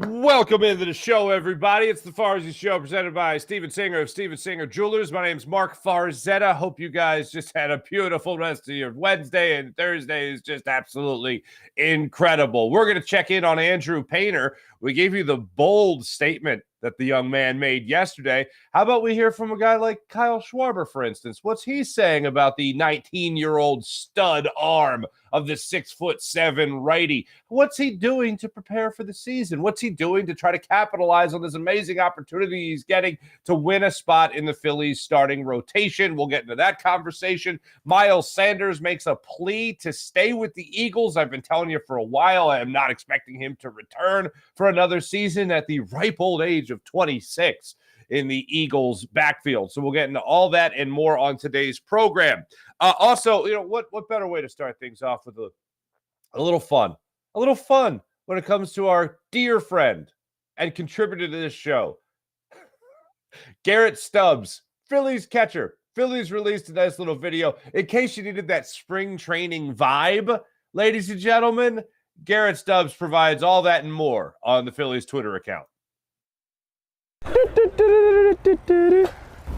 Welcome into the show, everybody. It's the Farzy Show presented by Steven Singer of Steven Singer Jewelers. My name's Mark Farzetta. Hope you guys just had a beautiful rest of your Wednesday, and Thursday is just absolutely incredible. We're going to check in on Andrew Painter. We gave you the bold statement that the young man made yesterday. How about we hear from a guy like Kyle Schwarber, for instance? What's he saying about the 19-year-old stud arm of the 6'7" righty? What's he doing to prepare for the season? What's he doing to try to capitalize on this amazing opportunity he's getting to win a spot in the Phillies starting rotation? We'll get into that conversation. Miles Sanders makes a plea to stay with the Eagles. I've been telling you for a while, I am not expecting him to return for another season at the ripe old age of 26 in the Eagles backfield. So we'll get into all that and more on today's program. Also, what better way to start things off with a little fun when it comes to our dear friend and contributor to this show, Garrett Stubbs, Phillies catcher. Phillies released a nice little video. In case you needed that spring training vibe, ladies and gentlemen, Garrett Stubbs provides all that and more on the Phillies Twitter account.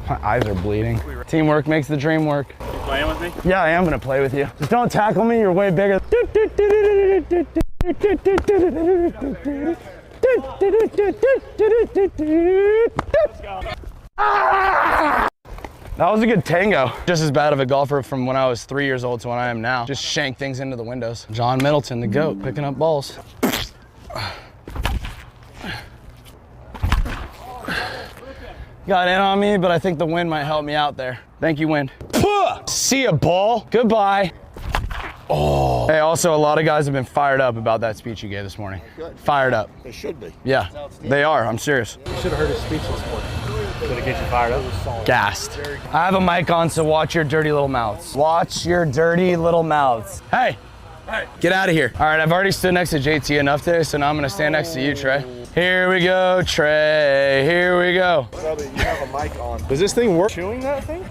My eyes are bleeding. Teamwork makes the dream work. You playing with me? Yeah, I am going to play with you. Just don't tackle me. You're way bigger. That was a good tango. Just as bad of a golfer from when I was 3 years old to when I am now. Just shank things into the windows. John Middleton, the GOAT, picking up balls. Got in on me, but I think the wind might help me out there. Thank you, wind. See a ball. Goodbye. Oh. Hey, also, a lot of guys have been fired up about that speech you gave this morning. Good. Fired up. They should be. Yeah, they are. I'm serious. You should have heard his speech this morning. Did it get you fired up? Gassed. I have a mic on, so watch your dirty little mouths. Watch your dirty little mouths. Hey, get out of here. All right, I've already stood next to JT enough today, so now I'm going to stand next to you, Trey. Here we go, Trey. Here we go. Brother, you have a mic on. Does this thing work? Chewing that thing?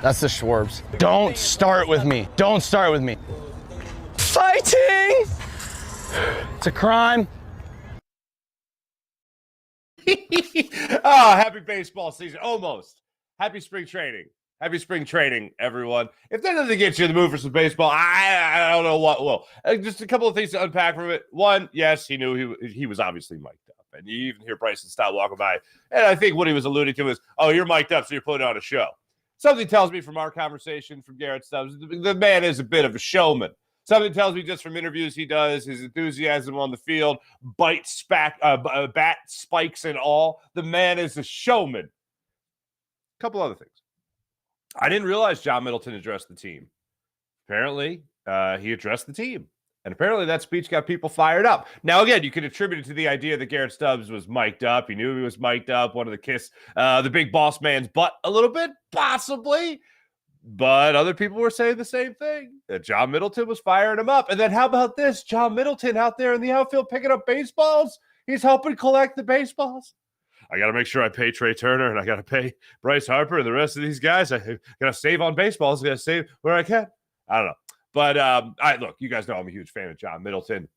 That's the Schwarbs. Don't start with me. Don't start with me. Fighting! It's a crime. Happy baseball season. Almost. Happy spring training. Happy spring training, everyone. If that doesn't get you in the mood for some baseball, I don't know what will. Just a couple of things to unpack from it. One, yes, he knew he was obviously mic'd up. And you even hear Bryson Stott walking by. And I think what he was alluding to is, oh, you're mic'd up, so you're putting on a show. Something tells me from our conversation from Garrett Stubbs, the man is a bit of a showman. Something tells me just from interviews he does, his enthusiasm on the field, bat spikes and all. The man is a showman. A couple other things. I didn't realize John Middleton addressed the team. Apparently, he addressed the team. And apparently that speech got people fired up. Now, again, you can attribute it to the idea that Garrett Stubbs was mic'd up. He knew he was mic'd up. Wanted to kiss the big boss man's butt a little bit, possibly. But other people were saying the same thing, that John Middleton was firing him up. And then how about this? John Middleton out there in the outfield picking up baseballs. He's helping collect the baseballs. I got to make sure I pay Trey Turner, and I got to pay Bryce Harper and the rest of these guys. I got to save on baseballs. I got to save where I can. I don't know. But look, you guys know I'm a huge fan of John Middleton.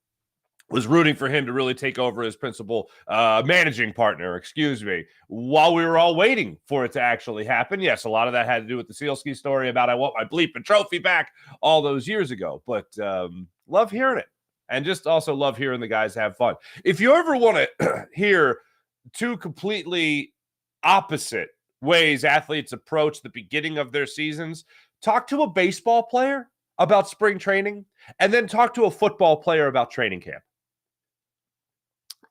Was rooting for him to really take over as principal managing partner, while we were all waiting for it to actually happen. Yes, a lot of that had to do with the Sealski story about I want my bleeping trophy back all those years ago. But love hearing it. And just also love hearing the guys have fun. If you ever want to hear two completely opposite ways athletes approach the beginning of their seasons, talk to a baseball player about spring training, and then talk to a football player about training camp.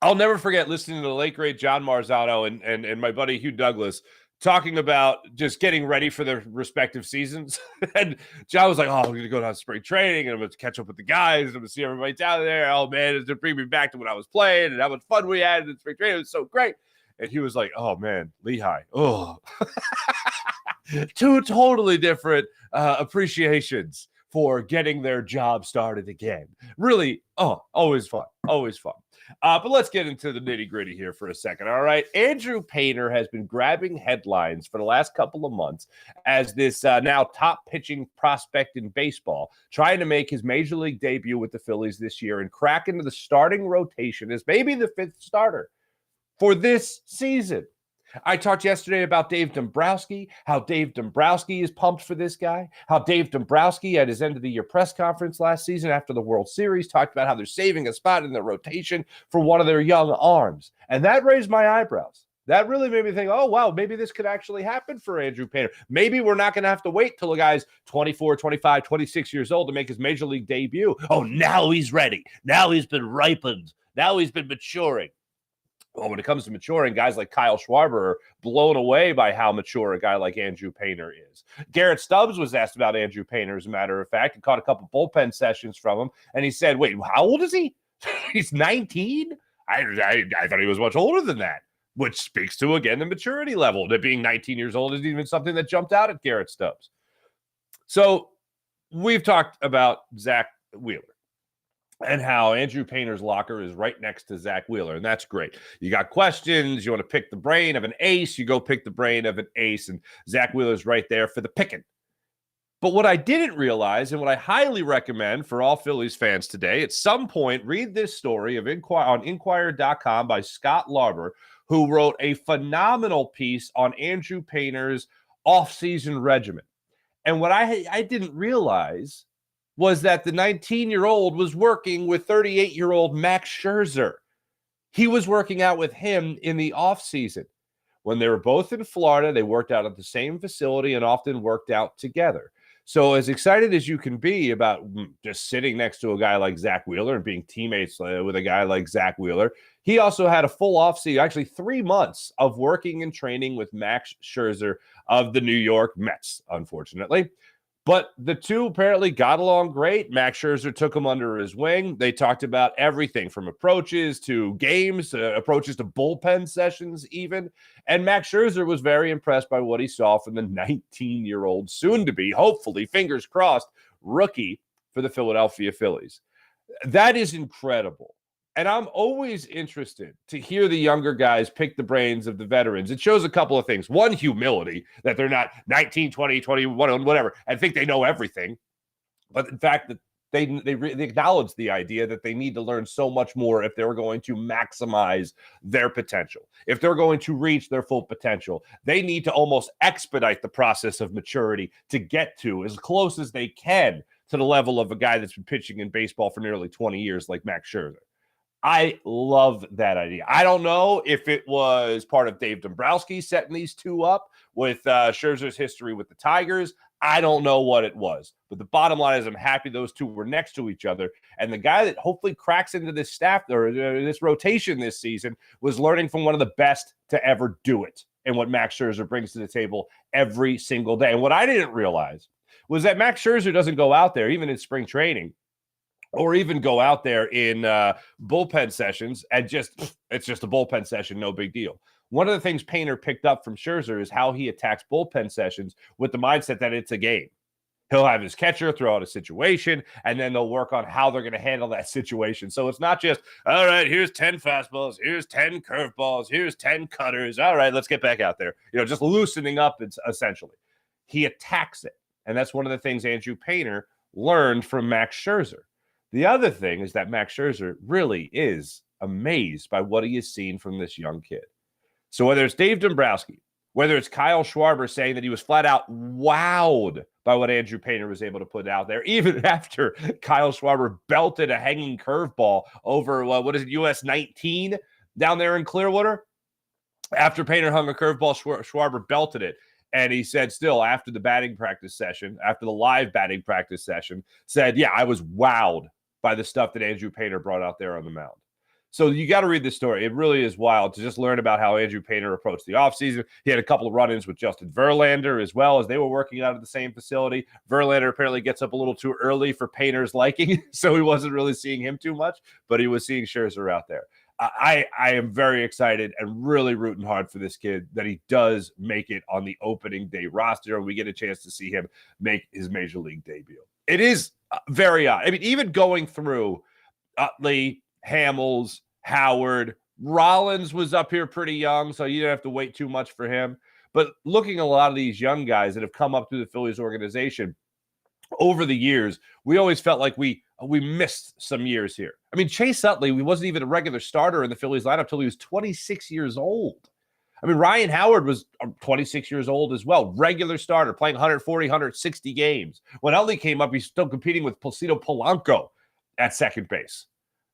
I'll never forget listening to the late, great John Marzano and my buddy Hugh Douglas talking about just getting ready for their respective seasons. And John was like, oh, we're going to go down to spring training, and I'm going to catch up with the guys. I'm going to see everybody down there. Oh, man, it's going to bring me back to when I was playing and how much fun we had in spring training. It was so great. And he was like, oh, man, Lehigh. Oh, two totally different appreciations for getting their job started again. Really, always fun, always fun. But let's get into the nitty-gritty here for a second, all right? Andrew Painter has been grabbing headlines for the last couple of months as this now top pitching prospect in baseball, trying to make his major league debut with the Phillies this year and crack into the starting rotation as maybe the fifth starter for this season. I talked yesterday about Dave Dombrowski, how Dave Dombrowski is pumped for this guy, how Dave Dombrowski at his end of the year press conference last season after the World Series talked about how they're saving a spot in the rotation for one of their young arms. And that raised my eyebrows. That really made me think, oh, wow, maybe this could actually happen for Andrew Painter. Maybe we're not going to have to wait till the guy's 24, 25, 26 years old to make his major league debut. Oh, now he's ready. Now he's been ripened. Now he's been maturing. Well, when it comes to maturing, guys like Kyle Schwarber are blown away by how mature a guy like Andrew Painter is. Garrett Stubbs was asked about Andrew Painter, as a matter of fact, and caught a couple bullpen sessions from him. And he said, wait, how old is he? He's 19? I thought he was much older than that, which speaks to, again, the maturity level. That being 19 years old isn't even something that jumped out at Garrett Stubbs. So we've talked about Zach Wheeler and how Andrew Painter's locker is right next to Zach Wheeler, and that's great. You got questions, you want to pick the brain of an ace, you go pick the brain of an ace, and Zach Wheeler's right there for the picking. But what I didn't realize, and what I highly recommend for all Phillies fans today, at some point, read this story on Inquirer.com by Scott Larber, who wrote a phenomenal piece on Andrew Painter's offseason regimen. And what I didn't realize was that the 19-year-old was working with 38-year-old Max Scherzer. He was working out with him in the offseason. When they were both in Florida, they worked out at the same facility and often worked out together. So as excited as you can be about just sitting next to a guy like Zach Wheeler and being teammates with a guy like Zach Wheeler, he also had a full offseason, actually 3 months of working and training with Max Scherzer of the New York Mets, unfortunately. But the two apparently got along great. Max Scherzer took him under his wing. They talked about everything from approaches to games, approaches to bullpen sessions even. And Max Scherzer was very impressed by what he saw from the 19-year-old, soon-to-be, hopefully, fingers crossed, rookie for the Philadelphia Phillies. That is incredible. And I'm always interested to hear the younger guys pick the brains of the veterans. It shows a couple of things. One, humility, that they're not 19, 20, 21, whatever, and think they know everything. But in fact, that they acknowledge the idea that they need to learn so much more if they're going to maximize their potential. If they're going to reach their full potential, they need to almost expedite the process of maturity to get to as close as they can to the level of a guy that's been pitching in baseball for nearly 20 years like Max Scherzer. I love that idea. I don't know if it was part of Dave Dombrowski setting these two up with Scherzer's history with the Tigers. I don't know what it was. But the bottom line is I'm happy those two were next to each other. And the guy that hopefully cracks into this staff or this rotation this season was learning from one of the best to ever do it and what Max Scherzer brings to the table every single day. And what I didn't realize was that Max Scherzer doesn't go out there, even in spring training, or even go out there in bullpen sessions and it's just a bullpen session, no big deal. One of the things Painter picked up from Scherzer is how he attacks bullpen sessions with the mindset that it's a game. He'll have his catcher throw out a situation, and then they'll work on how they're going to handle that situation. So it's not just, all right, here's 10 fastballs, here's 10 curveballs, here's 10 cutters. All right, let's get back out there. Just loosening up, essentially. He attacks it, and that's one of the things Andrew Painter learned from Max Scherzer. The other thing is that Max Scherzer really is amazed by what he has seen from this young kid. So whether it's Dave Dombrowski, whether it's Kyle Schwarber saying that he was flat out wowed by what Andrew Painter was able to put out there, even after Kyle Schwarber belted a hanging curveball over, US 19 down there in Clearwater. After Painter hung a curveball, Schwarber belted it. And he said still after the batting practice session, after the live batting practice session, said, yeah, I was wowed by the stuff that Andrew Painter brought out there on the mound. So you got to read this story. It really is wild to just learn about how Andrew Painter approached the offseason. He had a couple of run-ins with Justin Verlander as well, as they were working out of the same facility. Verlander apparently gets up a little too early for Painter's liking, so he wasn't really seeing him too much, but he was seeing Scherzer out there. I am very excited and really rooting hard for this kid that he does make it on the opening day roster, and we get a chance to see him make his major league debut. It is very odd. I mean, even going through Utley, Hamels, Howard. Rollins was up here pretty young, so you didn't have to wait too much for him. But looking at a lot of these young guys that have come up through the Phillies organization over the years, we always felt like we missed some years here. I mean, Chase Utley, he wasn't even a regular starter in the Phillies lineup until he was 26 years old. I mean, Ryan Howard was 26 years old as well, regular starter, playing 140, 160 games. When Utley came up, he's still competing with Placido Polanco at second base.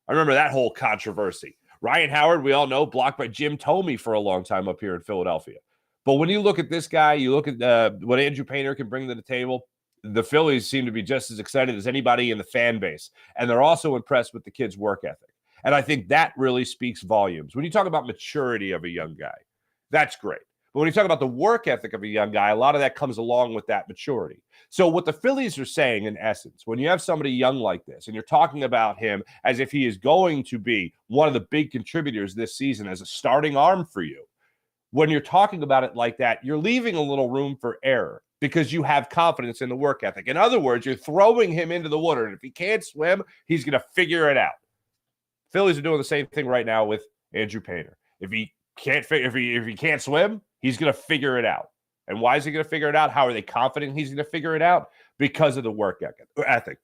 I remember that whole controversy. Ryan Howard, we all know, blocked by Jim Thome for a long time up here in Philadelphia. But when you look at this guy, you look at what Andrew Painter can bring to the table, the Phillies seem to be just as excited as anybody in the fan base. And they're also impressed with the kid's work ethic. And I think that really speaks volumes. When you talk about maturity of a young guy, that's great. But when you talk about the work ethic of a young guy, a lot of that comes along with that maturity. So what the Phillies are saying, in essence, when you have somebody young like this, and you're talking about him as if he is going to be one of the big contributors this season as a starting arm for you, when you're talking about it like that, you're leaving a little room for error because you have confidence in the work ethic. In other words, you're throwing him into the water, and if he can't swim, he's going to figure it out. Phillies are doing the same thing right now with Andrew Painter. If he can't swim, he's going to figure it out. And why is he going to figure it out? How are they confident he's going to figure it out? Because of the work ethic.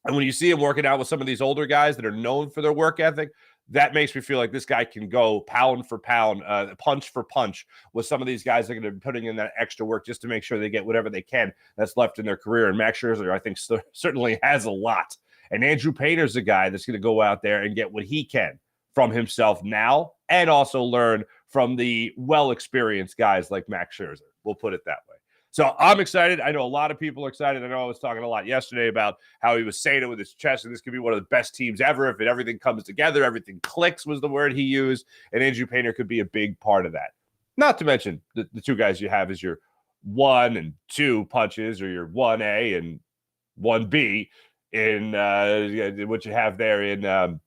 And when you see him working out with some of these older guys that are known for their work ethic, that makes me feel like this guy can go pound for pound, punch for punch with some of these guys that are going to be putting in that extra work just to make sure they get whatever they can that's left in their career. And Max Scherzer, I think, certainly has a lot. And Andrew Painter's a guy that's going to go out there and get what he can from himself now and also learn from the well-experienced guys like Max Scherzer. We'll put it that way. So I'm excited. I know a lot of people are excited. I know I was talking a lot yesterday about how he was saying it with his chest, and this could be one of the best teams ever if everything comes together, everything clicks was the word he used, and Andrew Painter could be a big part of that. Not to mention the two guys you have as your 1 and 2 punches, or your 1A and 1B in what you have there in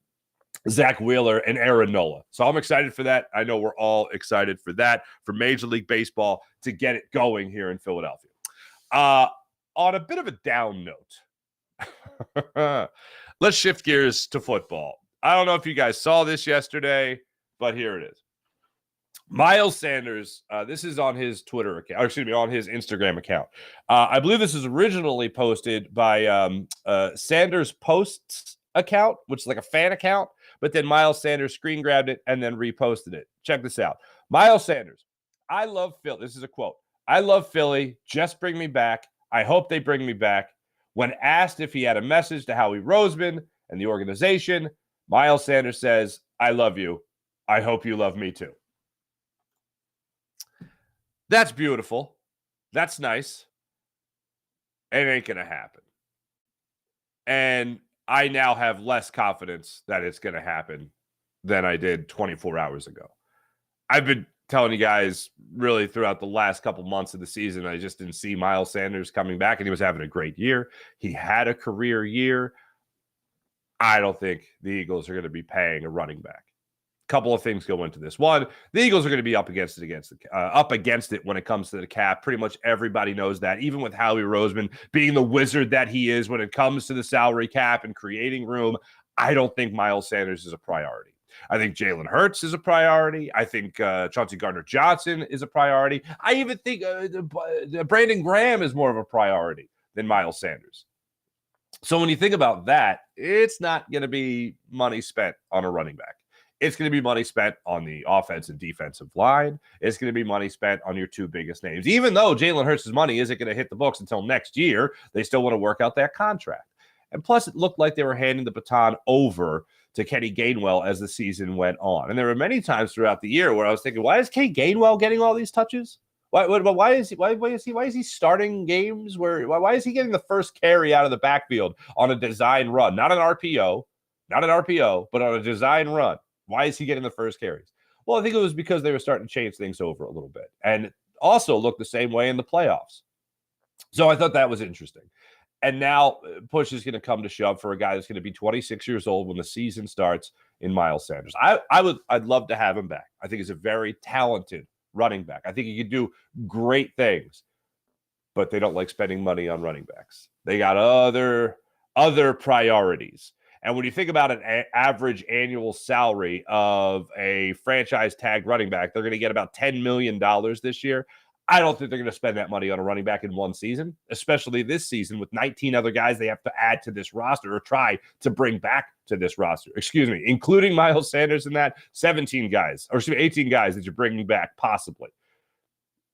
Zach Wheeler and Aaron Nola. So I'm excited for that. I know we're all excited for that, for Major League Baseball to get it going here in Philadelphia. On a bit of a down note, let's shift gears to football. I don't know if you guys saw this yesterday, but here it is. Miles Sanders, this is on his Twitter account, or excuse me, on his Instagram account. I believe this is originally posted by Sanders Posts account, which is like a fan account, but then Miles Sanders screen grabbed it and then reposted it. Check this out. Miles Sanders, I love Philly. This is a quote. I love Philly. Just bring me back. I hope they bring me back. When asked if he had a message to Howie Roseman and the organization, Miles Sanders says, I love you. I hope you love me too. That's beautiful. That's nice. It ain't going to happen. And I now have less confidence that it's going to happen than I did 24 hours ago. I've been telling you guys really throughout the last couple months of the season, I just didn't see Miles Sanders coming back, and he was having a great year. He had a career year. I don't think the Eagles are going to be paying a running back. Couple of things go into this. One, the Eagles are going to be up against it when it comes to the cap. Pretty much everybody knows that, even with Howie Roseman being the wizard that he is when it comes to the salary cap and creating room. I don't think Miles Sanders is a priority. I think Jalen Hurts is a priority. I think Chauncey Gardner-Johnson is a priority. I even think Brandon Graham is more of a priority than Miles Sanders. So when you think about that, it's not going to be money spent on a running back. It's going to be money spent on the offense and defensive line. It's going to be money spent on your two biggest names. Even though Jalen Hurts' money isn't going to hit the books until next year, they still want to work out that contract. And plus, it looked like they were handing the baton over to Kenny Gainwell as the season went on. And there were many times throughout the year where I was thinking, why is Kenny Gainwell getting all these touches? Why is he starting games? Why is he getting the first carry out of the backfield on a design run? Not an RPO, but on a design run. Why is he getting the first carries? Well, I think it was because they were starting to change things over a little bit. And it also looked the same way in the playoffs. So I thought that was interesting. And now push is going to come to shove for a guy that's going to be 26 years old when the season starts in Miles Sanders. I'd love to have him back. I think he's a very talented running back. I think he could do great things, but they don't like spending money on running backs. They got other priorities. And when you think about an average annual salary of a franchise tag running back, they're going to get about $10 million this year. I don't think they're going to spend that money on a running back in one season, especially this season with 19 other guys they have to add to this roster or try to bring back to this roster. Excuse me, including Miles Sanders in that, 17 guys, or 18 guys that you're bringing back possibly.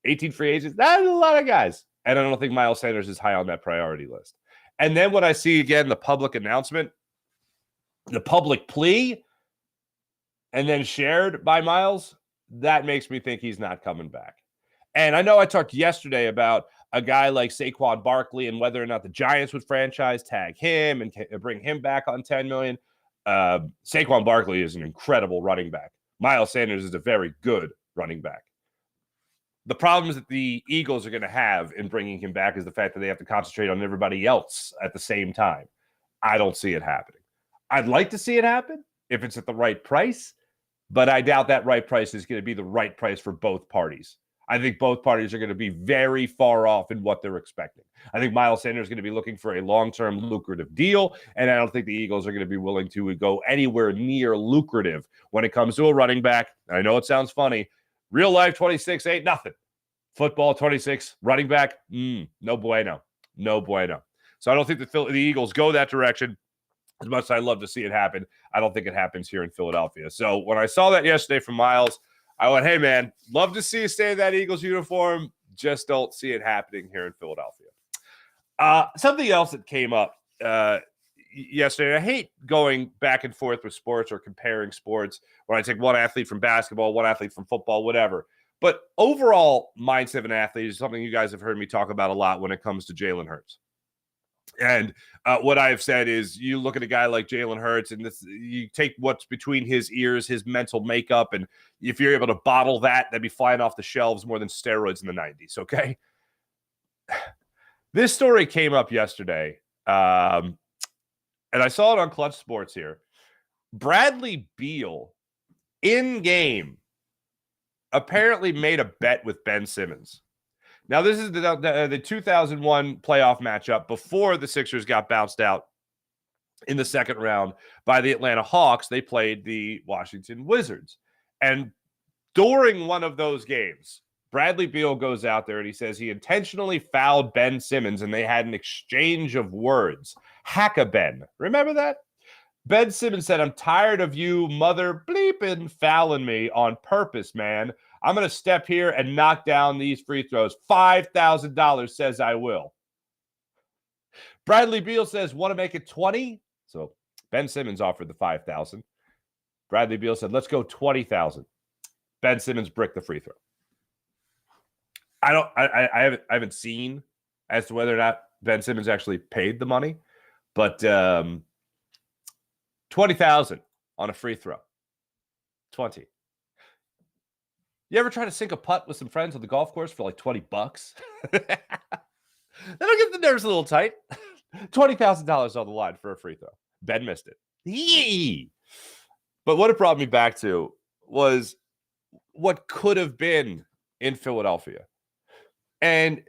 18 free agents, that's a lot of guys. And I don't think Miles Sanders is high on that priority list. And then when I see, again, the public announcement, the public plea, and then shared by Miles, that makes me think he's not coming back. And I know I talked yesterday about a guy like Saquon Barkley and whether or not the Giants would franchise tag him and bring him back on $10 million. Saquon Barkley is an incredible running back. Miles Sanders is a very good running back. The problems that the Eagles are going to have in bringing him back is the fact that they have to concentrate on everybody else at the same time. I don't see it happening. I'd like to see it happen if it's at the right price, but I doubt that right price is going to be the right price for both parties. I think both parties are going to be very far off in what they're expecting. I think Miles Sanders is going to be looking for a long-term lucrative deal, and I don't think the Eagles are going to be willing to go anywhere near lucrative when it comes to a running back. I know it sounds funny. Real life 26 ain't nothing. Football 26, running back, no bueno. No bueno. So I don't think the Eagles go that direction. As much as I'd love to see it happen, I don't think it happens here in Philadelphia. So when I saw that yesterday from Miles, I went, hey, man, love to see you stay in that Eagles uniform. Just don't see it happening here in Philadelphia. Something else that came up yesterday, I hate going back and forth with sports or comparing sports when I take one athlete from basketball, one athlete from football, whatever. But overall mindset of an athlete is something you guys have heard me talk about a lot when it comes to Jalen Hurts. And what I have said is you look at a guy like Jalen Hurts and you take what's between his ears, his mental makeup, and if you're able to bottle that, that'd be flying off the shelves more than steroids in the 90s, okay? This story came up yesterday, and I saw it on Clutch Sports here. Bradley Beal, in-game, apparently made a bet with Ben Simmons. Now, this is the 2001 playoff matchup before the Sixers got bounced out in the second round by the Atlanta Hawks. They played the Washington Wizards. And during one of those games, Bradley Beal goes out there and he says he intentionally fouled Ben Simmons and they had an exchange of words. Hack-a-Ben. Remember that? Ben Simmons said, I'm tired of you mother bleeping fouling me on purpose, man. I'm going to step here and knock down these free throws. $5,000 says I will. Bradley Beal says, want to make it 20? So Ben Simmons offered the $5,000. Bradley Beal said, let's go 20,000. Ben Simmons bricked the free throw. I haven't seen as to whether or not Ben Simmons actually paid the money, but 20,000 on a free throw. 20. You ever try to sink a putt with some friends on the golf course for like $20? That'll get the nerves a little tight. $20,000 on the line for a free throw. Ben missed it. Yee! But what it brought me back to was what could have been in Philadelphia. And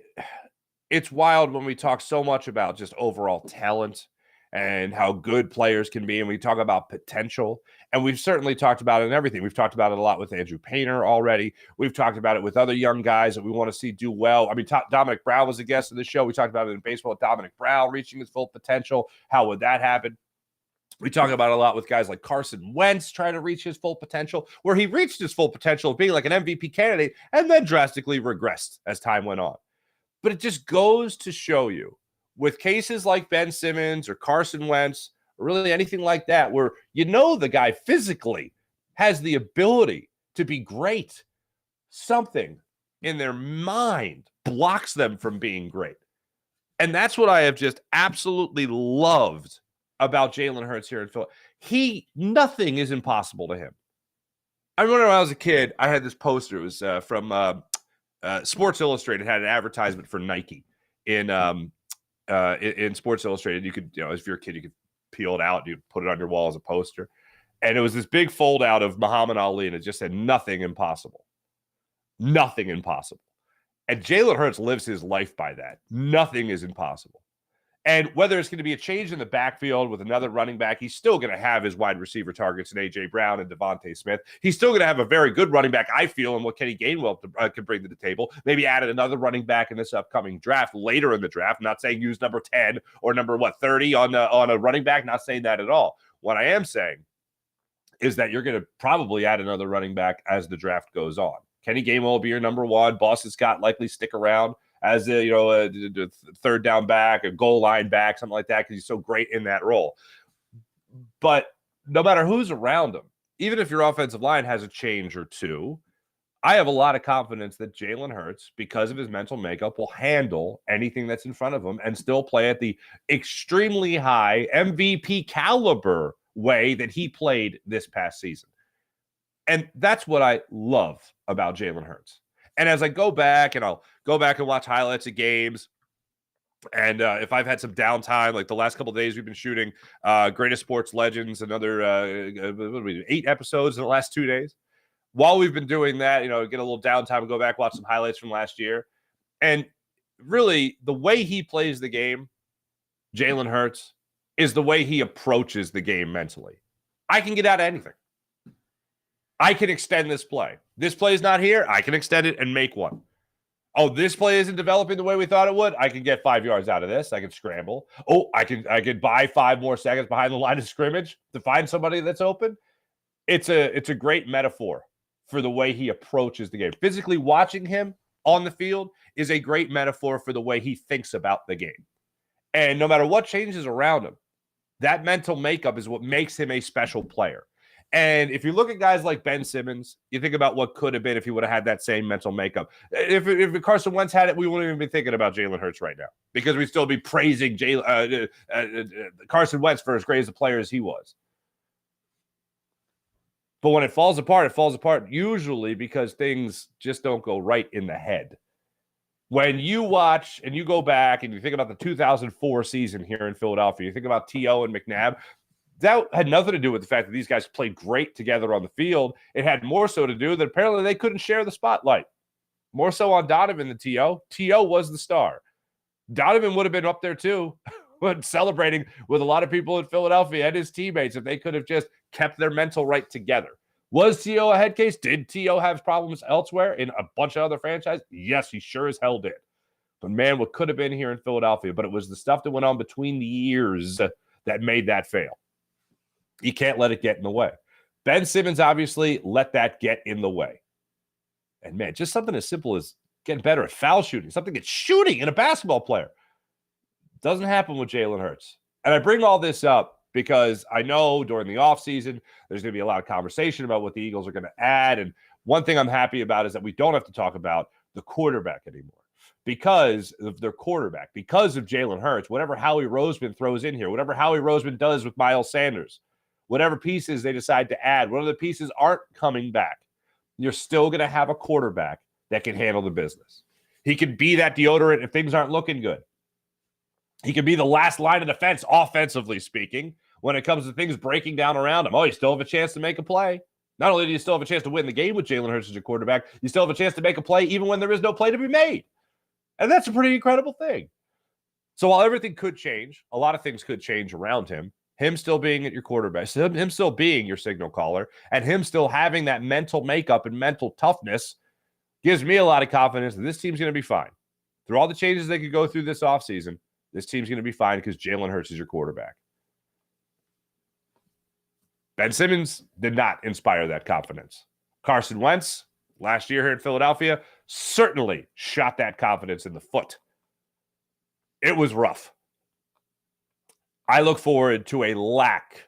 it's wild when we talk so much about just overall talent and how good players can be, and we talk about potential, and we've certainly talked about it in everything. We've talked about it a lot with Andrew Painter already. We've talked about it with other young guys that we want to see do well. I mean, Dominic Brown was a guest of the show. We talked about it in baseball with Dominic Brown reaching his full potential. How would that happen? We talk about it a lot with guys like Carson Wentz trying to reach his full potential, where he reached his full potential of being like an MVP candidate and then drastically regressed as time went on. But it just goes to show you, with cases like Ben Simmons or Carson Wentz, or really anything like that, where you know the guy physically has the ability to be great, something in their mind blocks them from being great. And that's what I have just absolutely loved about Jalen Hurts here in Philadelphia. Nothing is impossible to him. I remember when I was a kid, I had this poster. It was from Sports Illustrated. It had an advertisement for Nike in Sports Illustrated. You could, if you're a kid, you could peel it out. You put it on your wall as a poster. And it was this big fold out of Muhammad Ali, and it just said, nothing impossible. Nothing impossible. And Jalen Hurts lives his life by that. Nothing is impossible. And whether it's going to be a change in the backfield with another running back, he's still going to have his wide receiver targets in A.J. Brown and Devontae Smith. He's still going to have a very good running back, I feel, and what Kenny Gainwell can bring to the table. Maybe added another running back in this upcoming draft, later in the draft. I'm not saying use number 10 or number, 30 on a running back. Not saying that at all. What I am saying is that you're going to probably add another running back as the draft goes on. Kenny Gainwell will be your number 1. Boston Scott likely stick around as a third down back, a goal line back, something like that, because he's so great in that role. But no matter who's around him, even if your offensive line has a change or two, I have a lot of confidence that Jalen Hurts, because of his mental makeup, will handle anything that's in front of him and still play at the extremely high MVP caliber way that he played this past season. And that's what I love about Jalen Hurts. And as I go back and watch highlights of games, and if I've had some downtime, like the last couple of days we've been shooting Greatest Sports Legends, another 8 episodes in the last 2 days. While we've been doing that, get a little downtime and go back, watch some highlights from last year. And really, the way he plays the game, Jalen Hurts, is the way he approaches the game mentally. I can get out of anything. I can extend this play. This play is not here. I can extend it and make one. Oh, this play isn't developing the way we thought it would. I can get 5 yards out of this. I can scramble. Oh, I could buy 5 more seconds behind the line of scrimmage to find somebody that's open. It's a great metaphor for the way he approaches the game. Physically watching him on the field is a great metaphor for the way he thinks about the game. And no matter what changes around him, that mental makeup is what makes him a special player. And if you look at guys like Ben Simmons, you think about what could have been if he would have had that same mental makeup. If Carson Wentz had it, we wouldn't even be thinking about Jalen Hurts right now, because we'd still be praising Carson Wentz for as great as a player as he was. But when it falls apart usually because things just don't go right in the head. When you watch and you go back and you think about the 2004 season here in Philadelphia, you think about T.O. and McNabb, that had nothing to do with the fact that these guys played great together on the field. It had more so to do that apparently they couldn't share the spotlight. More so on Donovan than T.O. T.O. was the star. Donovan would have been up there too, but celebrating with a lot of people in Philadelphia and his teammates if they could have just kept their mental right together. Was T.O. a head case? Did T.O. have problems elsewhere in a bunch of other franchises? Yes, he sure as hell did. But man, what could have been here in Philadelphia? But it was the stuff that went on between the years that made that fail. You can't let it get in the way. Ben Simmons obviously let that get in the way. And man, just something as simple as getting better at foul shooting, something that's shooting in a basketball player, doesn't happen with Jalen Hurts. And I bring all this up because I know during the offseason, there's going to be a lot of conversation about what the Eagles are going to add. And one thing I'm happy about is that we don't have to talk about the quarterback anymore. Because of their quarterback, because of Jalen Hurts, whatever Howie Roseman throws in here, whatever Howie Roseman does with Miles Sanders, whatever pieces they decide to add, whatever the pieces aren't coming back, you're still going to have a quarterback that can handle the business. He can be that deodorant if things aren't looking good. He can be the last line of defense, offensively speaking, when it comes to things breaking down around him. Oh, you still have a chance to make a play. Not only do you still have a chance to win the game with Jalen Hurts as your quarterback, you still have a chance to make a play even when there is no play to be made. And that's a pretty incredible thing. So while everything could change, a lot of things could change around him. Him still being at your quarterback, him still being your signal caller, and him still having that mental makeup and mental toughness gives me a lot of confidence that this team's going to be fine. Through all the changes they could go through this offseason, this team's going to be fine because Jalen Hurts is your quarterback. Ben Simmons did not inspire that confidence. Carson Wentz, last year here in Philadelphia, certainly shot that confidence in the foot. It was rough. I look forward to a lack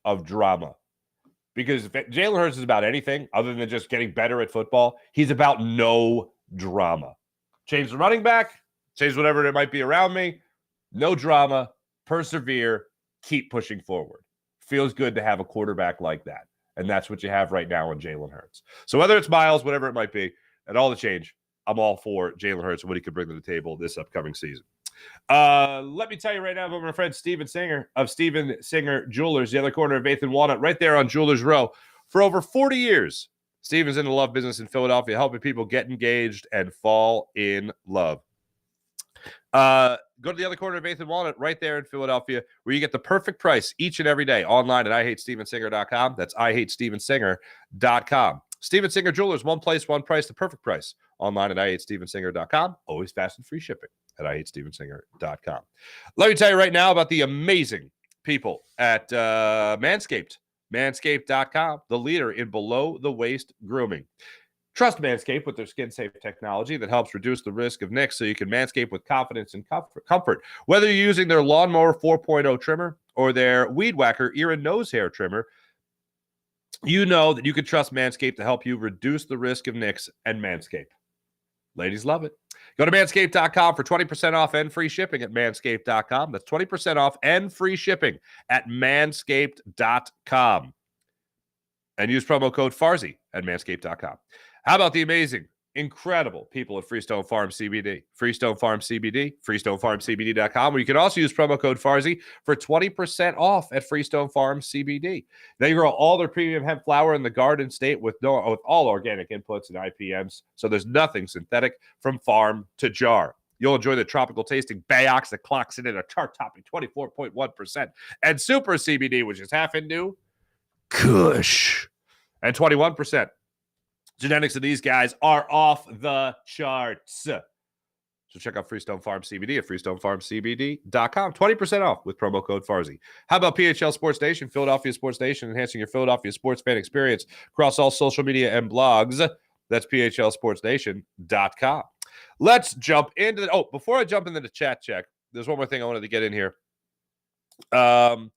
of drama. Because if Jalen Hurts is about anything other than just getting better at football, he's about no drama. Change the running back, change whatever it might be around me, no drama, persevere, keep pushing forward. Feels good to have a quarterback like that. And that's what you have right now in Jalen Hurts. So whether it's Miles, whatever it might be, and all the change, I'm all for Jalen Hurts and what he could bring to the table this upcoming season. Let me tell you right now about my friend Steven Singer of Steven Singer Jewelers, the other corner of 8th and Walnut, right there on Jewelers Row. For over 40 years, Steven's in the love business in Philadelphia, helping people get engaged and fall in love. Go to the other corner of 8th and Walnut right there in Philadelphia, where you get the perfect price each and every day online at IHateStevenSinger.com. That's IHateStevenSinger.com. Steven Singer Jewelers, one place, one price, the perfect price. Online at IHateStevenSinger.com. Always fast and free shipping at IHateStevenSinger.com. Let me tell you right now about the amazing people at Manscaped. Manscaped.com, the leader in below-the-waist grooming. Trust Manscaped with their skin-safe technology that helps reduce the risk of nicks so you can manscape with confidence and comfort. Whether you're using their Lawnmower 4.0 trimmer or their Weed Whacker ear and nose hair trimmer, you know that you can trust Manscaped to help you reduce the risk of nicks and manscape. Ladies love it. Go to manscaped.com for 20% off and free shipping at manscaped.com. That's 20% off and free shipping at manscaped.com. And use promo code FARZI at manscaped.com. How about the amazing, incredible people at Freestone Farm CBD? Freestone Farm CBD, FreestoneFarmCBD.com, where you can also use promo code FARZI for 20% off at Freestone Farm CBD. They grow all their premium hemp flower in the Garden State with all organic inputs and IPMs, so there's nothing synthetic from farm to jar. You'll enjoy the tropical tasting Bayox that clocks in at a tart topping 24.1%, and Super CBD, which is half into Kush, and 21%. Genetics of these guys are off the charts. So check out Freestone Farm CBD at FreestoneFarmCBD.com. 20% off with promo code FARZI. How about PHL Sports Nation, Philadelphia Sports Nation, enhancing your Philadelphia sports fan experience across all social media and blogs? That's PHLSportsNation.com. Let's jump into the... Oh, before I jump into the chat check, there's one more thing I wanted to get in here. And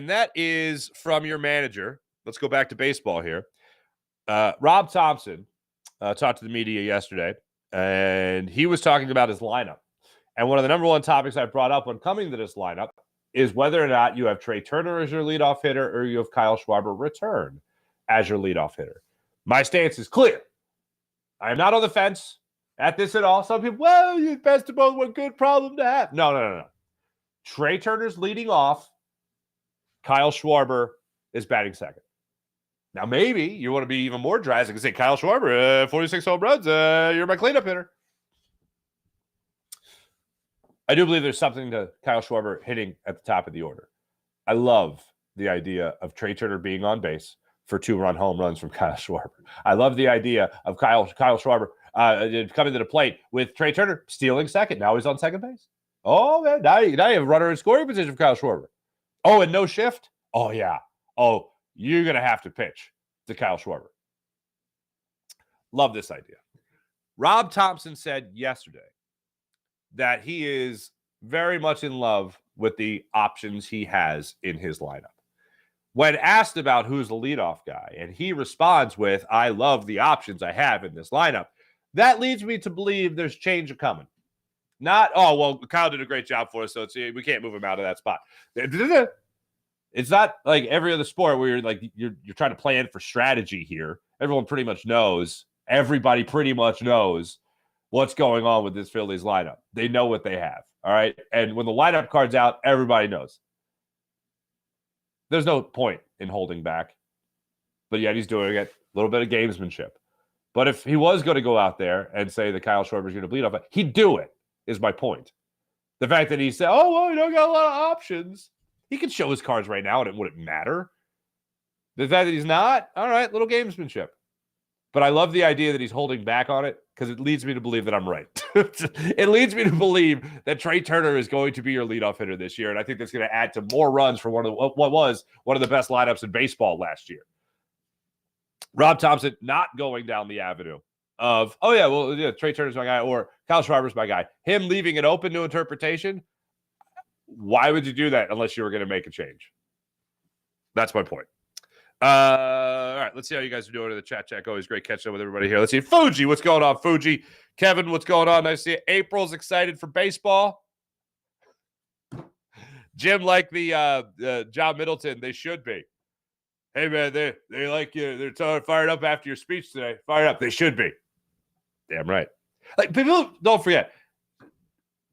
that is from your manager. Let's go back to baseball here. Rob Thompson talked to the media yesterday, and he was talking about his lineup. And one of the number one topics I brought up when coming to this lineup is whether or not you have Trey Turner as your leadoff hitter or you have Kyle Schwarber return as your leadoff hitter. My stance is clear. I am not on the fence at this at all. Some people, well, you best of both, what good problem to have. No. Trey Turner's leading off. Kyle Schwarber is batting second. Now, maybe you want to be even more drastic and say, Kyle Schwarber, 46 home runs, you're my cleanup hitter. I do believe there's something to Kyle Schwarber hitting at the top of the order. I love the idea of Trey Turner being on base for 2-run home runs from Kyle Schwarber. I love the idea of Kyle Schwarber coming to the plate with Trey Turner stealing second. Now he's on second base. Oh, man, now you have a runner in scoring position for Kyle Schwarber. Oh, and no shift? Oh, yeah. Oh, you're going to have to pitch to Kyle Schwarber. Love this idea. Rob Thompson said yesterday that he is very much in love with the options he has in his lineup. When asked about who's the leadoff guy, and he responds with, I love the options I have in this lineup, that leads me to believe there's change coming. Not, oh, well, Kyle did a great job for us, so we can't move him out of that spot. It's not like every other sport where you're trying to plan for strategy here. Everybody pretty much knows what's going on with this Phillies lineup. They know what they have, all right? And when the lineup card's out, everybody knows. There's no point in holding back. But yet he's doing it. A little bit of gamesmanship. But if he was going to go out there and say that Kyle Schwarber is going to bleed off, he'd do it, is my point. The fact that he said, oh, well, you don't got a lot of options. He could show his cards right now and it wouldn't matter. The fact that he's not, all right, little gamesmanship. But I love the idea that he's holding back on it because it leads me to believe that I'm right. It leads me to believe that Trey Turner is going to be your leadoff hitter this year. And I think that's going to add to more runs for what was one of the best lineups in baseball last year. Rob Thompson not going down the avenue of, oh, yeah, well, yeah, Trey Turner's my guy or Kyle Schwarber's my guy. Him leaving it open to interpretation. Why would you do that unless you were going to make a change? That's my point. All right, let's see how you guys are doing in the chat. Always great catching up with everybody here. Let's see. Fuji, what's going on, Fuji? Kevin, what's going on? Nice to see you. April's excited for baseball. Jim, like the John Middleton, they should be. Hey, man, they like you. They're fired up after your speech today. Fired up. They should be. Damn right. Like, people don't forget,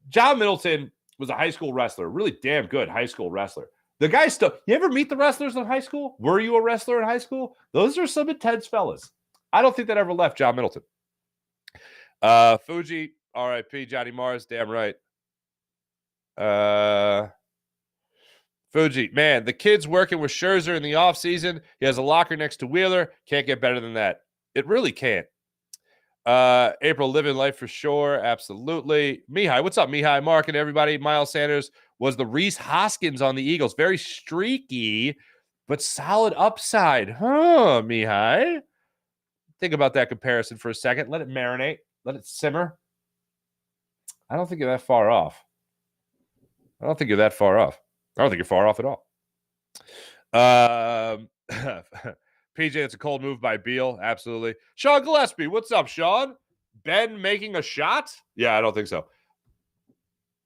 John Middleton was a high school wrestler, really damn good high school wrestler. The guy still, you ever meet the wrestlers in high school? Were you a wrestler in high school? Those are some intense fellas. I don't think that ever left John Middleton. Fuji, RIP, Johnny Mars, damn right. Fuji, man, the kid's working with Scherzer in the offseason. He has a locker next to Wheeler. Can't get better than that. It really can't. April, living life for sure. Absolutely. Mihai, what's up, Mihai? Mark and everybody. Miles Sanders was the Reese Hoskins on the Eagles. Very streaky, but solid upside. Huh, Mihai? Think about that comparison for a second. Let it marinate. Let it simmer. I don't think you're that far off. I don't think you're far off at all. PJ, it's a cold move by Beal. Absolutely. Sean Gillespie, what's up, Sean? Ben making a shot? Yeah, I don't think so.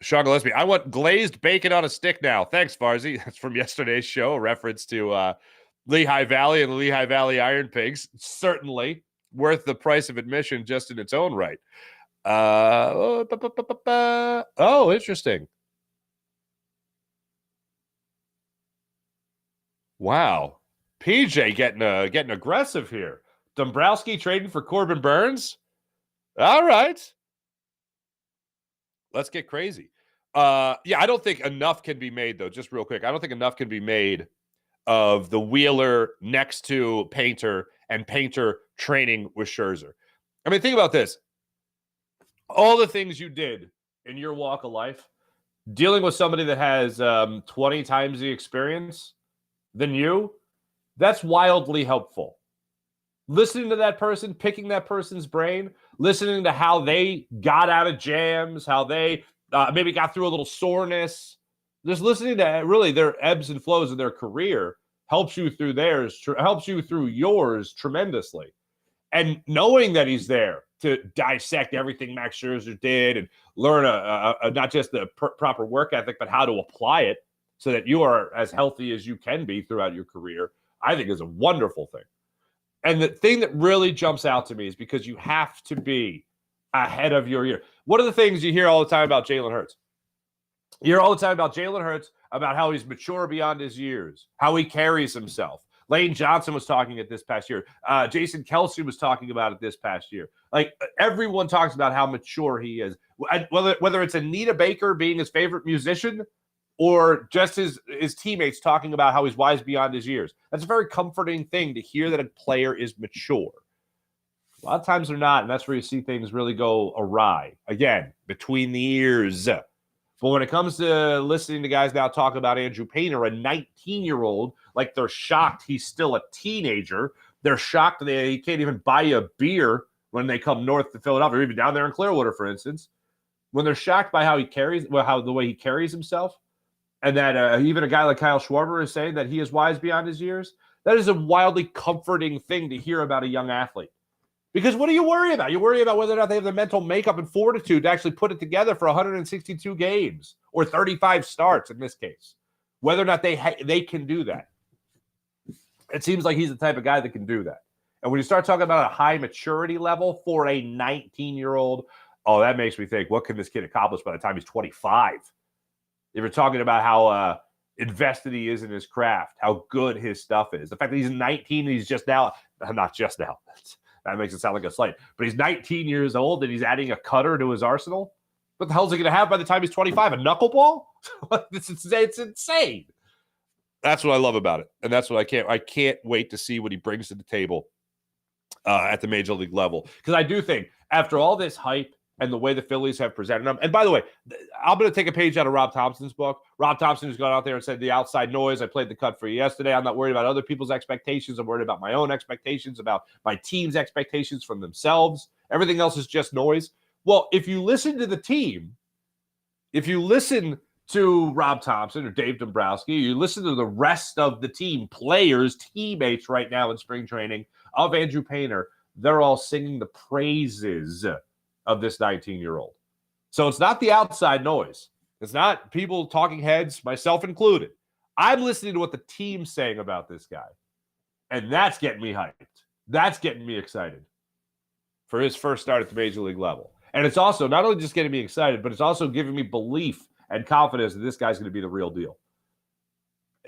Sean Gillespie, I want glazed bacon on a stick now. Thanks, Farzi. That's from yesterday's show, a reference to Lehigh Valley and the Lehigh Valley Iron Pigs. Certainly worth the price of admission just in its own right. Oh, interesting. Wow. PJ getting aggressive here. Dombrowski trading for Corbin Burns? All right. Let's get crazy. Yeah, I don't think enough can be made, though, just real quick. I don't think enough can be made of the Wheeler next to Painter and Painter training with Scherzer. I mean, think about this. All the things you did in your walk of life, dealing with somebody that has 20 times the experience than you, that's wildly helpful. Listening to that person, picking that person's brain, listening to how they got out of jams, how they maybe got through a little soreness, just listening to really their ebbs and flows of their career helps you through theirs, helps you through yours tremendously. And knowing that he's there to dissect everything Max Scherzer did and learn not just the proper work ethic, but how to apply it so that you are as healthy as you can be throughout your career, I think is a wonderful thing. And the thing that really jumps out to me is because you have to be ahead of your year. What are the things you hear all the time about Jalen Hurts? You hear all the time about Jalen Hurts, about how he's mature beyond his years, how he carries himself. Lane Johnson was talking it this past year. Jason Kelce was talking about it this past year. Like, everyone talks about how mature he is. Whether it's Anita Baker being his favorite musician or just his teammates talking about how he's wise beyond his years. That's a very comforting thing to hear, that a player is mature. A lot of times they're not, and that's where you see things really go awry. Again, between the ears. But when it comes to listening to guys now talk about Andrew Painter, a 19-year-old, like they're shocked he's still a teenager. They're shocked that he can't even buy a beer when they come north to Philadelphia, or even down there in Clearwater, for instance. When they're shocked by how the way he carries himself, and that even a guy like Kyle Schwarber is saying that he is wise beyond his years, that is a wildly comforting thing to hear about a young athlete. Because what do you worry about? You worry about whether or not they have the mental makeup and fortitude to actually put it together for 162 games or 35 starts in this case. Whether or not they can do that. It seems like he's the type of guy that can do that. And when you start talking about a high maturity level for a 19-year-old, oh, that makes me think, what can this kid accomplish by the time he's 25? If you're talking about how invested he is in his craft, how good his stuff is. The fact that he's 19 and he's just now, not just now, that makes it sound like a slight, but he's 19 years old and he's adding a cutter to his arsenal. What the hell is he going to have by the time he's 25? A knuckleball? It's insane. That's what I love about it. And that's what I can't wait to see what he brings to the table at the major league level. Because I do think after all this hype, and the way the Phillies have presented them. And by the way, I'm going to take a page out of Rob Thompson's book. Rob Thompson has gone out there and said the outside noise. I played the cut for you yesterday. I'm not worried about other people's expectations. I'm worried about my own expectations, about my team's expectations from themselves. Everything else is just noise. Well, if you listen to the team, if you listen to Rob Thompson or Dave Dombrowski, you listen to the rest of the team, players, teammates right now in spring training of Andrew Painter, they're all singing the praises of this 19-year-old. So it's not the outside noise. It's not people talking heads, myself included. I'm listening to what the team's saying about this guy. And that's getting me hyped. That's getting me excited for his first start at the major league level. And it's also not only just getting me excited, but it's also giving me belief and confidence that this guy's going to be the real deal.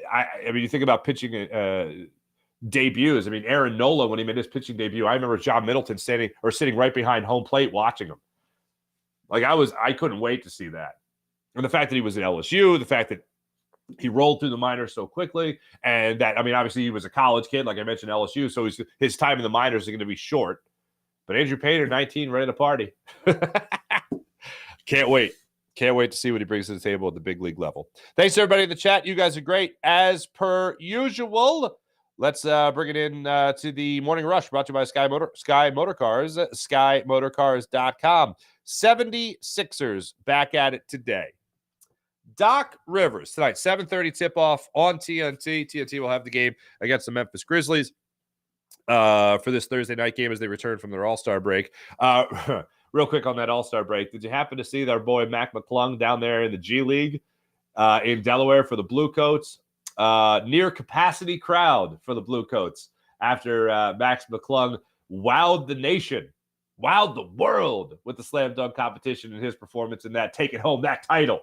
I mean, you think about pitching debuts. I mean, Aaron Nola, when he made his pitching debut, I remember John Middleton sitting right behind home plate watching him. Like I couldn't wait to see that. And the fact that he was at LSU, the fact that he rolled through the minors so quickly, and that, I mean, obviously he was a college kid, like I mentioned, LSU, so his time in the minors is going to be short. But Andrew Painter, 19, ready to party. Can't wait. Can't wait to see what he brings to the table at the big league level. Thanks, everybody in the chat. You guys are great, as per usual. Let's bring it in to the Morning Rush, brought to you by Sky Motorcars, skymotorcars.com. 76ers back at it today. Doc Rivers tonight, 7:30 tip-off on TNT. TNT will have the game against the Memphis Grizzlies for this Thursday night game as they return from their All-Star break. Real quick on that All-Star break, did you happen to see their boy Mac McClung down there in the G League in Delaware for the Blue Coats? Near capacity crowd for the Blue Coats after Max McClung wowed the nation, wowed the world with the slam dunk competition and his performance in that, taking home that title.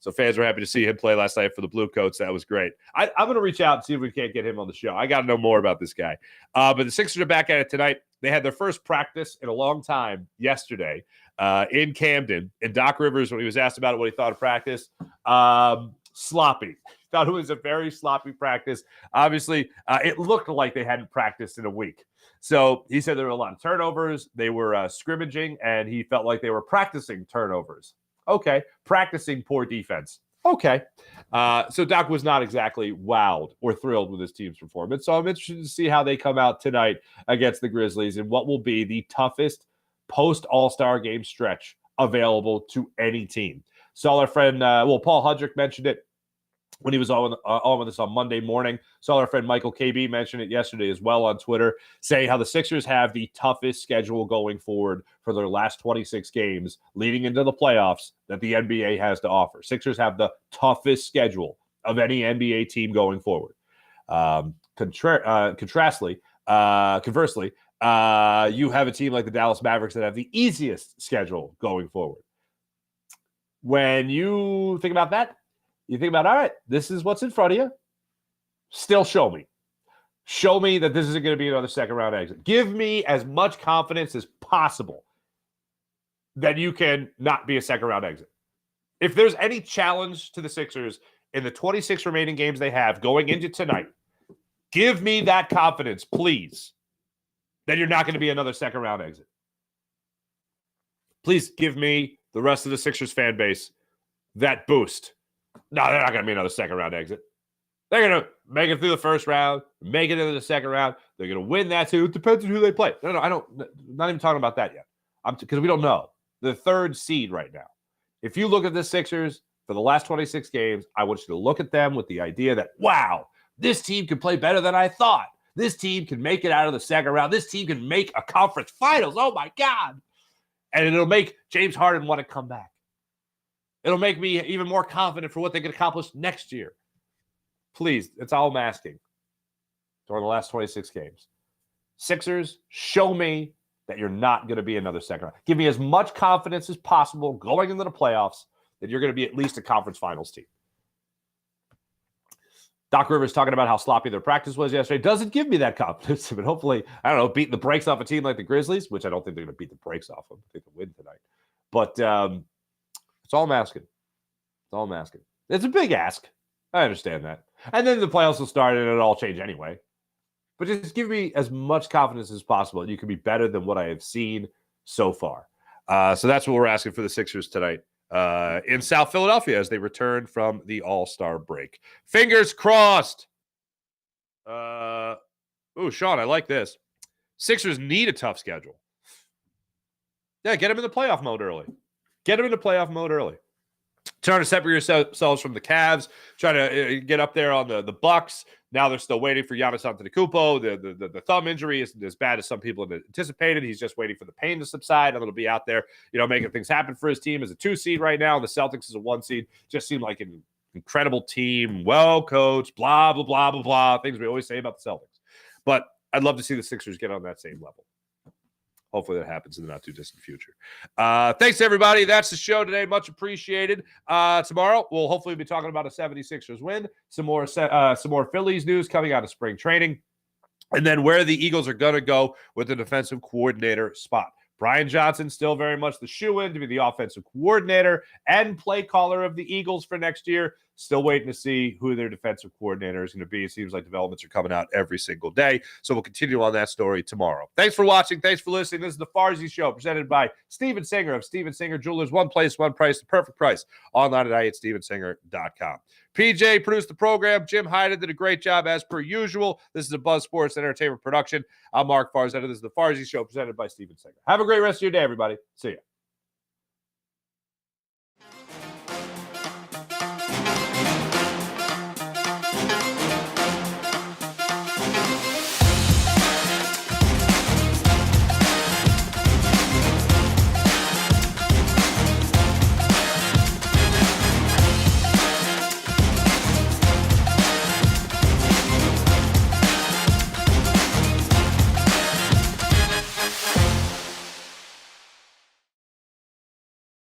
So fans were happy to see him play last night for the Blue Coats. That was great. I'm going to reach out and see if we can't get him on the show. I got to know more about this guy. But the Sixers are back at it tonight. They had their first practice in a long time yesterday in Camden. And Doc Rivers, when he was asked about it, what he thought of practice, sloppy. Thought it was a very sloppy practice. Obviously, it looked like they hadn't practiced in a week. So he said there were a lot of turnovers. They were scrimmaging, and he felt like they were practicing turnovers. Okay. Practicing poor defense. Okay. So Doc was not exactly wowed or thrilled with his team's performance. So I'm interested to see how they come out tonight against the Grizzlies and what will be the toughest post-All-Star game stretch available to any team. Saw our friend, Paul Hudrick mentioned it when he was on with us on Monday morning. Saw our friend Michael KB mention it yesterday as well on Twitter, saying how the Sixers have the toughest schedule going forward for their last 26 games leading into the playoffs that the NBA has to offer. Sixers have the toughest schedule of any NBA team going forward. Conversely, you have a team like the Dallas Mavericks that have the easiest schedule going forward. When you think about that, you think about, all right, this is what's in front of you. Still show me. Show me that this isn't going to be another second-round exit. Give me as much confidence as possible that you can not be a second-round exit. If there's any challenge to the Sixers in the 26 remaining games they have going into tonight, give me that confidence, please, that you're not going to be another second-round exit. Please give me, the rest of the Sixers fan base, that boost. No, they're not going to be another second-round exit. They're going to make it through the first round, make it into the second round. They're going to win that too. It depends on who they play. No, I'm not even talking about that yet. Because we don't know. The third seed right now. If you look at the Sixers for the last 26 games, I want you to look at them with the idea that, wow, this team can play better than I thought. This team can make it out of the second round. This team can make a conference finals. Oh, my God. And it'll make James Harden want to come back. It'll make me even more confident for what they can accomplish next year. Please, it's all I'm asking during the last 26 games. Sixers, show me that you're not going to be another second round. Give me as much confidence as possible going into the playoffs that you're going to be at least a conference finals team. Doc Rivers talking about how sloppy their practice was yesterday doesn't give me that confidence, but hopefully, I don't know, beating the brakes off a team like the Grizzlies, which I don't think they're going to beat the brakes off them. I think they'll win tonight. But that's all I'm asking. That's all I'm asking. It's a big ask. I understand that. And then the playoffs will start and it'll all change anyway. But just give me as much confidence as possible that you can be better than what I have seen so far. So that's what we're asking for the Sixers tonight in South Philadelphia as they return from the All-Star break. Fingers crossed. Sean, I like this. Sixers need a tough schedule. Yeah, get them in the playoff mode early. Trying to separate yourselves from the Cavs, trying to get up there on the Bucks. Now they're still waiting for Giannis Antetokounmpo. The thumb injury isn't as bad as some people had anticipated. He's just waiting for the pain to subside, and it'll be out there, making things happen for his team as a 2 seed right now. And the Celtics is a 1 seed. Just seemed like an incredible team, well coached, blah, blah, blah, blah, blah. Things we always say about the Celtics. But I'd love to see the Sixers get on that same level. Hopefully that happens in the not-too-distant future. Thanks, everybody. That's the show today. Much appreciated. Tomorrow, we'll hopefully be talking about a 76ers win, some more Phillies news coming out of spring training, and then where the Eagles are going to go with the defensive coordinator spot. Brian Johnson still very much the shoe-in to be the offensive coordinator and play caller of the Eagles for next year. Still waiting to see who their defensive coordinator is going to be. It seems like developments are coming out every single day. So we'll continue on that story tomorrow. Thanks for watching. Thanks for listening. This is the Farzy Show presented by Steven Singer of Steven Singer Jewelers. One place, one price, the perfect price. Online at stevensinger.com. PJ produced the program. Jim Hyden did a great job as per usual. This is a Buzz Sports Entertainment production. I'm Mark Farzetta. This is the Farzy Show presented by Steven Singer. Have a great rest of your day, everybody. See ya.